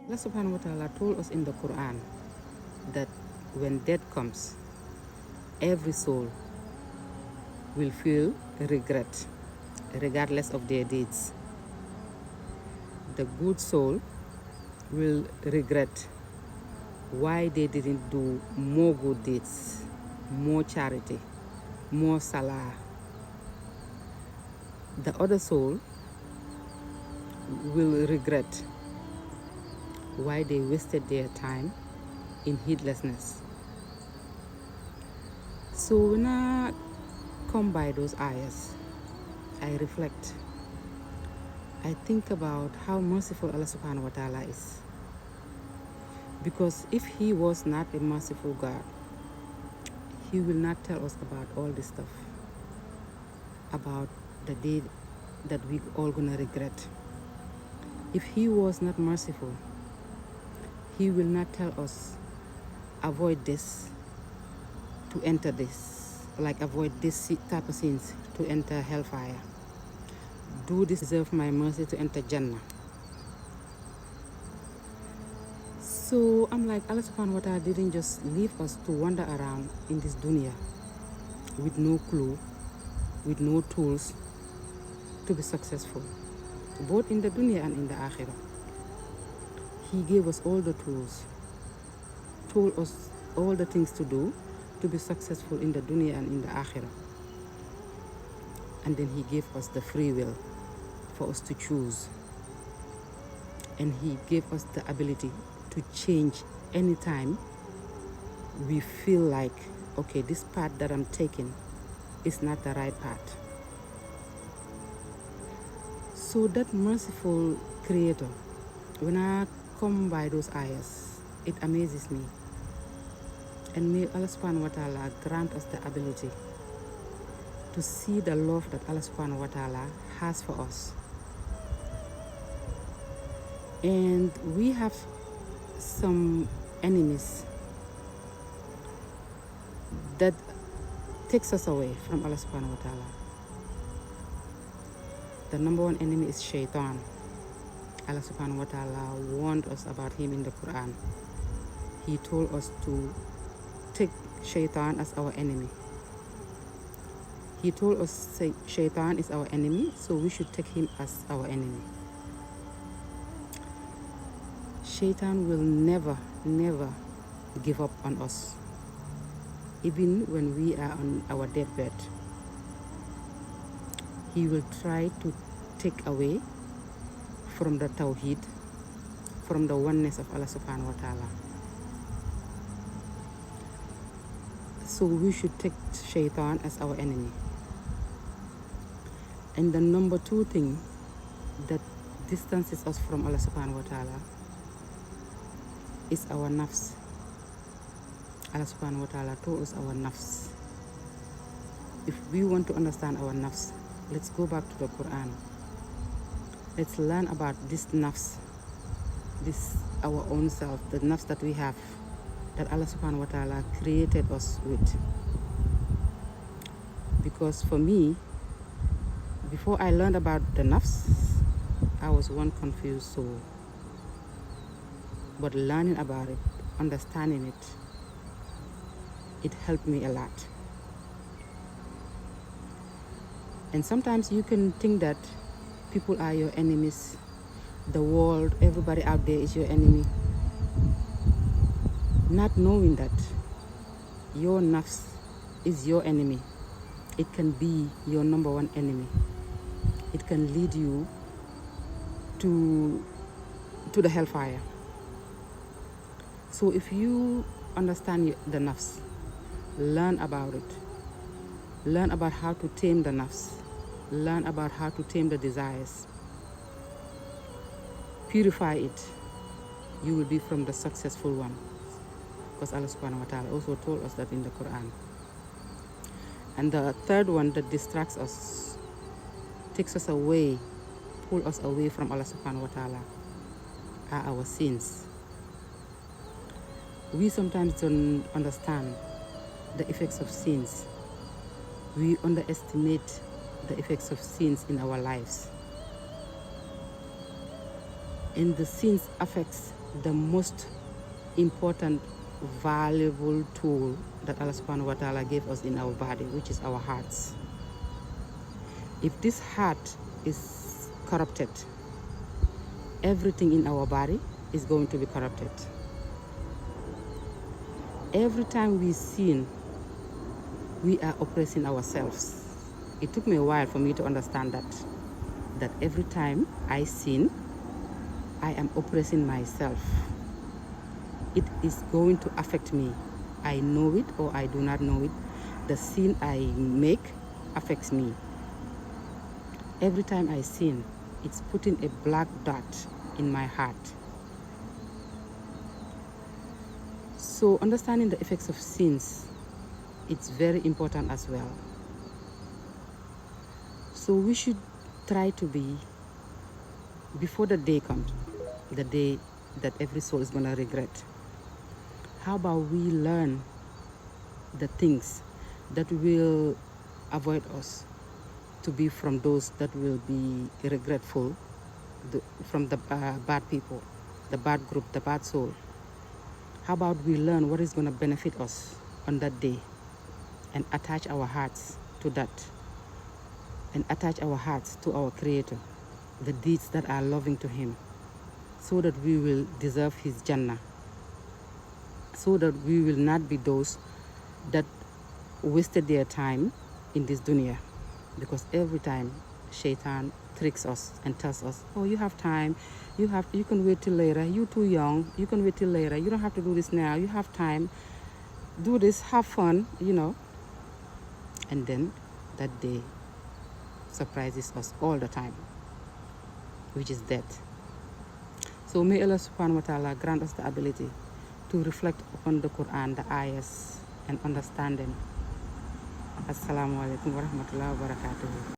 Allah subhanahu wa ta'ala told us in the Quran that when death comes, every soul will feel regret, regardless of their deeds. The good soul will regret why they didn't do more good deeds, more charity, more salah. The other soul will regret why they wasted their time in heedlessness. So when I come by those ayahs, I reflect. I think about how merciful Allah subhanahu wa ta'ala is. Because if He was not a merciful God, He will not tell us about all this stuff, about the day that we all gonna regret. If He was not merciful, He will not tell us, avoid this to enter this, like avoid this type of sins to enter hellfire. Do this, deserve my mercy to enter Jannah. So I'm like, Allah subhanahu wa ta'ala didn't just leave us to wander around in this dunya with no clue, with no tools to be successful, both in the dunya and in the akhirah. He gave us all the tools, told us all the things to do to be successful in the dunya and in the akhirah. And then He gave us the free will for us to choose. And He gave us the ability to change anytime we feel like, okay, this path that I'm taking is not the right path. So that merciful Creator, when I come by those ayahs, it amazes me. And may Allah subhanahu wa ta'ala grant us the ability to see the love that Allah subhanahu wa ta'ala has for us. And we have some enemies that takes us away from Allah subhanahu wa ta'ala. The number one enemy is Shaitan. Allah subhanahu wa ta'ala warned us about him in the Quran. He told us to take Shaitan as our enemy. He told us Shaitan is our enemy, so we should take him as our enemy. Shaitan will never give up on us, even when we are on our deathbed. He will try to take away from the Tawheed, from the oneness of Allah subhanahu wa ta'ala. So we should take Shaitan as our enemy. And the number two thing that distances us from Allah subhanahu wa ta'ala is our nafs. Allah subhanahu wa ta'ala told us our nafs. If we want to understand our nafs, let's go back to the Quran. Let's learn about this nafs, this our own self, the nafs that we have, that Allah subhanahu wa ta'ala created us with. Because for me, before I learned about the nafs, I was one confused soul. But learning about it, understanding it, it helped me a lot. And sometimes you can think that people are your enemies, the world, everybody out there is your enemy. Not knowing that your nafs is your enemy. It can be your number one enemy. It can lead you to the hellfire. So if you understand the nafs, learn about it. Learn about how to tame the nafs. Learn about how to tame the desires. Purify it. You will be from the successful one. Because Allah subhanahu wa ta'ala also told us that in the Quran. And the third one that distracts us, takes us away, pull us away from Allah subhanahu wa ta'ala, are our sins. We sometimes don't understand the effects of sins. We underestimate the effects of sins in our lives. And the sins affects the most important, valuable tool that Allah subhanahu wa ta'ala gave us in our body, which is our hearts. If this heart is corrupted, everything in our body is going to be corrupted. Every time we sin, we are oppressing ourselves. It took me a while for me to understand that every time I sin, I am oppressing myself. It is going to affect me. I know it or I do not know it. The sin I make affects me. Every time I sin, it's putting a black dot in my heart. So understanding the effects of sins, it's very important as well. So we should try to be, before the day comes, the day that every soul is going to regret, how about we learn the things that will avoid us to be from those that will be regretful, from the bad people, the bad group, the bad soul. How about we learn what is going to benefit us on that day and attach our hearts to that, and attach our hearts to our Creator, the deeds that are loving to Him, so that we will deserve His Jannah, so that we will not be those that wasted their time in this dunya. Because every time Shaitan tricks us and tells us, oh, you have time, you can wait till later, you're too young, you can wait till later, you don't have to do this now, you have time, do this, have fun, and then that day surprises us all the time, which is death. So may Allah subhanahu wa ta'ala grant us the ability to reflect upon the Quran, the ayahs, and understand them. Assalamu alaikum wa rahmatullahi wa barakatuhu.